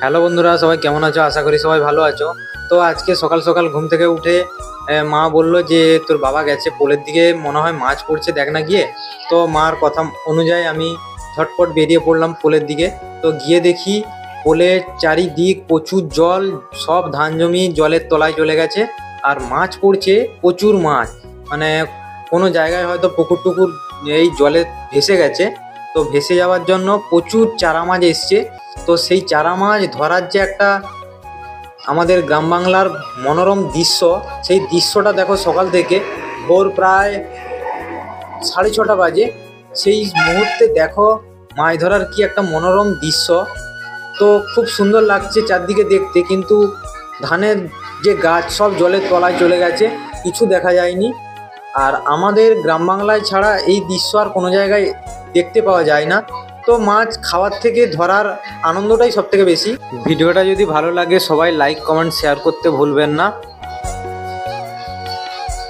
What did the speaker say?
Hello বন্ধুরা, সবাই কেমন আছো? আশা করি সবাই ভালো আছো। তো আজকে সকাল সকাল ঘুম থেকে উঠে মা বলল যে তোর বাবা গেছে পোলের দিকে, মনে হয় মাছ পড়ছে, দেখ না গিয়ে। তো মার কথা অনুযায়ী আমি ঝটপট বেরিয়ে পড়লাম পোলের দিকে। তো গিয়ে দেখি পোলের চারিদিক প্রচুর জল, সব ধান জমি জলের তলায় চলে গেছে। আর মাছ পড়ছে, প্রচুর মাছ। মানে কোনো জায়গায় হয়তো পুকুর টুকুর এই জলে ভেসে গেছে। তো ভেসে যাওয়ার জন্য প্রচুর চারা মাছ এসছে। তো সেই চারা মাছ ধরার যে একটা আমাদের গ্রাম বাংলার মনোরম দৃশ্য, সেই দৃশ্যটা দেখো। সকাল থেকে ভোর প্রায় 6:30 বাজে, সেই মুহূর্তে দেখো মাছ ধরার কি একটা মনোরম দৃশ্য। তো খুব সুন্দর লাগছে চারদিকে দেখতে, কিন্তু ধানের যে গাছ সব জলের তলায় চলে গেছে, কিছু দেখা যায়নি। আর আমাদের গ্রাম বাংলায় ছাড়া এই দৃশ্য আর কোনো জায়গায় দেখতে পাওয়া যায় না। তো মাছ খাওয়ার থেকে ধরার আনন্দটাই সব থেকে বেশি। ভিডিওটা যদি ভালো লাগে সবাই লাইক কমেন্ট শেয়ার করতে ভুলবেন না।